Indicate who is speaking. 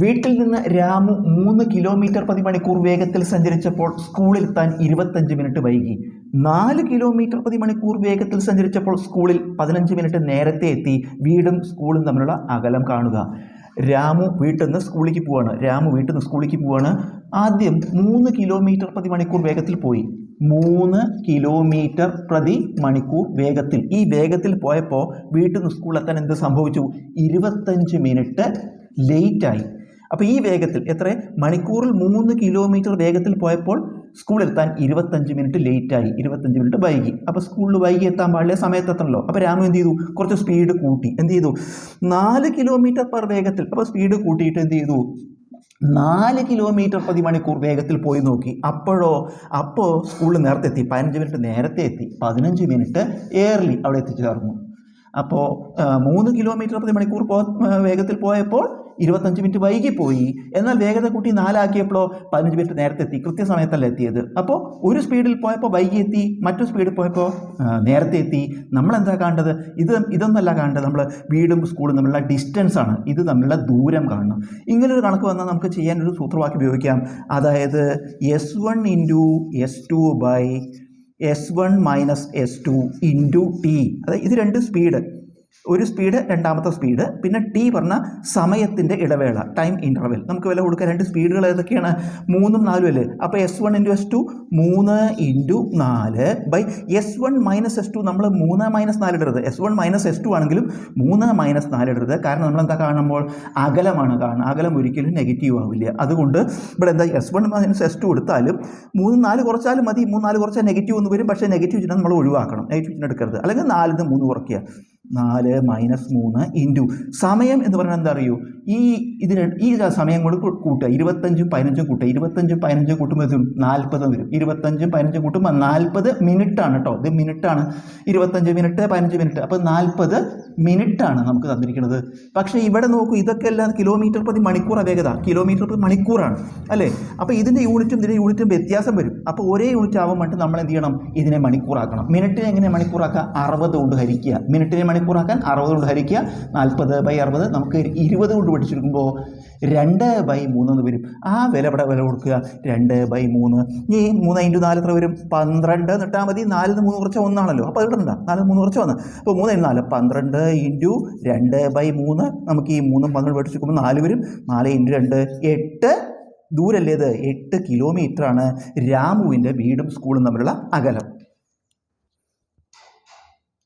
Speaker 1: വീട്ടിൽ നിന്ന് രാമു 3 കിലോമീറ്റർ പ്രതി മണിക്കൂർ വേഗത്തിൽ സഞ്ചരിച്ചപ്പോൾ സ്കൂളിലെത്താൻ 25 മിനിറ്റ് വൈകി. 4 കിലോമീറ്റർ പ്രതി മണിക്കൂർ വേഗത്തിൽ സഞ്ചരിച്ചപ്പോൾ സ്കൂളിൽ 15 മിനിറ്റ് നേരത്തെ എത്തി. വീടും സ്കൂളും തമ്മിലുള്ള അകലം കാണുക. രാമു വീട്ടിൽ നിന്ന് സ്കൂളിലേക്ക് പോവാണ്. ആദ്യം 3 കിലോമീറ്റർ പ്രതി മണിക്കൂർ വേഗത്തിൽ പോയി. 3 കിലോമീറ്റർ പ്രതി മണിക്കൂർ വേഗത്തിൽ. ഈ വേഗത്തിൽ പോയപ്പോൾ വീട്ടിൽ നിന്ന് സ്കൂളിലെത്താൻ എന്ത് സംഭവിച്ചു? 25 മിനിറ്റ് ലേറ്റായി. അപ്പോൾ ഈ വേഗത്തിൽ മണിക്കൂറിൽ 3 കിലോമീറ്റർ വേഗത്തിൽ പോയപ്പോൾ സ്കൂളിലെത്താൻ 25 മിനിറ്റ് ലേറ്റായി, 25 മിനിറ്റ് വൈകി. അപ്പോൾ സ്കൂളിൽ വൈകി എത്താൻ പാടില്ല, സമയത്തെത്തണല്ലോ. അപ്പോൾ രാമു എന്ത് ചെയ്തു? കുറച്ച് സ്പീഡ് കൂട്ടി. 4 കിലോമീറ്റർ പെർ വേഗത്തിൽ. അപ്പോൾ സ്പീഡ് കൂട്ടിയിട്ട് 4 കിലോമീറ്റർ പ്രതി മണിക്കൂർ വേഗത്തിൽ പോയി നോക്കി. അപ്പോൾ സ്കൂളിൽ നേരത്തെ എത്തി, 15 മിനിറ്റ് നേരത്തെ എത്തി, 15 മിനിറ്റ് ഏർലി അവിടെ എത്തിച്ചേർന്നു. അപ്പോൾ 3 കിലോമീറ്റർ പ്രതി മണിക്കൂർ വേഗത്തിൽ പോയപ്പോൾ 25 മിനിറ്റ് വൈകിപ്പോയി. എന്നാൽ വേഗത കൂട്ടി 4 ആക്കിയപ്പോഴോ 15 മിനിറ്റ് നേരത്തെ എത്തി, കൃത്യസമയത്തല്ല എത്തിയത്. അപ്പോൾ ഒരു സ്പീഡിൽ പോയപ്പോൾ വൈകി എത്തി, മറ്റു സ്പീഡിൽ പോയപ്പോൾ നേരത്തെ എത്തി. നമ്മളെന്താ കാണേണ്ടത്? ഇതൊന്നല്ല കാണേണ്ടത്. നമ്മൾ വീടും സ്കൂളും തമ്മിലുള്ള ഡിസ്റ്റൻസ് ആണ്, ഇത് തമ്മിലുള്ള ദൂരം കാണണം. ഇങ്ങനൊരു കണക്ക് വന്നാൽ നമുക്ക് ചെയ്യാനൊരു സൂത്രവാക്യം ഉപയോഗിക്കാം. അതായത് S1 × S2 S1 - S2 × T. അതായത് ഇത് 2 സ്പീഡ്, ഒരു സ്പീഡ്, രണ്ടാമത്തെ സ്പീഡ്, പിന്നെ ടി പറഞ്ഞ സമയത്തിൻ്റെ ഇടവേള, ടൈം ഇൻ്റർവെൽ. നമുക്ക് വില കൊടുക്കുക. 2 സ്പീഡുകൾ ഏതൊക്കെയാണ്? 3ഉം 4ഉം അല്ലേ? അപ്പോൾ S1 × S2 3 × 4 S1 - S2. നമ്മൾ 3 - 4 ഇടരുത്. S1 - S2 ആണെങ്കിലും 3 - 4 ഇടരുത്. കാരണം നമ്മൾ എന്താ കാണുമ്പോൾ അകലമാണ് കാണുന്നത്. അകലം ഒരിക്കലും നെഗറ്റീവ് ആവില്ല. അതുകൊണ്ട് ഇവിടെ എന്താ S1 - S2 എടുത്താലും 3 4 കുറച്ചാലും മതി. 3 4 കുറച്ചാൽ നെഗറ്റീവ് ഒന്ന് വരും. പക്ഷേ നെഗറ്റീവ് ചിഹ്നം നമ്മൾ ഒഴിവാക്കണം. നെഗറ്റീവ് ചിഹ്നം എടുക്കരുത്. അല്ലെങ്കിൽ 4 ന് 3 കുറയ്ക്കുക. 4 - 3 ഇൻറ്റു സമയം എന്ന് പറഞ്ഞാൽ എന്താ അറിയൂ? ഈ സമയം കൊണ്ട് കൂട്ടുക. 25ഉം 15ഉം കൂട്ടുക. 25ഉം 15ഉം കൂട്ടുമ്പോൾ 40 വരും. 25ഉം 15ഉം കൂട്ടുമ്പോൾ 40 മിനിറ്റാണ് കേട്ടോ. ഇത് മിനിറ്റാണ്. 25 മിനിറ്റ് 15 മിനിറ്റ്, അപ്പോൾ 40 മിനിറ്റാണ് നമുക്ക് തന്നിരിക്കുന്നത്. പക്ഷേ ഇവിടെ നോക്കൂ, ഇതൊക്കെ എല്ലാം കിലോമീറ്റർ പ്രതി മണിക്കൂറാണ് വേഗത. കിലോമീറ്റർ പ്രതി മണിക്കൂറാണ് അല്ലേ? അപ്പോൾ ഇതിൻ്റെ യൂണിറ്റും വ്യത്യാസം വരും. അപ്പോൾ ഒരേ യൂണിറ്റ് ആവാൻ വേണ്ടി നമ്മൾ എന്ത് ചെയ്യണം? ഇതിനെ മണിക്കൂറാക്കണം. മിനിറ്റിനെ എങ്ങനെ മണിക്കൂറാക്കുക? 60 കൊണ്ട് ഹരിക്കുക. മിനിറ്റിനെ മണിക്കൂറാക്കാൻ 60 കൊണ്ട് ഹരിക്കുക. 40/60 നമുക്ക് 20 കൊണ്ട് പഠിച്ചെടുക്കുമ്പോൾ 2/3 എന്ന് വരും. ആ വില കൊടുക്കുക. 2/3. ഈ 3 × 4 എത്ര വരും? 12 എന്നിട്ടാൽ മതി. 4 ന് 3 കുറച്ച 1 ആണല്ലോ. അപ്പോൾ അത് ഇടണ്ട. 4 ന് 3 കുറച്ച 1. അപ്പോൾ 3 × 4 12 × 2/3. നമുക്ക് ഈ 3ഉം 12 പഠിച്ചെടുക്കുമ്പോൾ 4 വരും. 4 × 2 8. ദൂരല്ലേ ഇത്? 8 കിലോമീറ്ററാണ് രാമുവിൻ്റെ വീടും സ്കൂളും തമ്മിലുള്ള അകലം.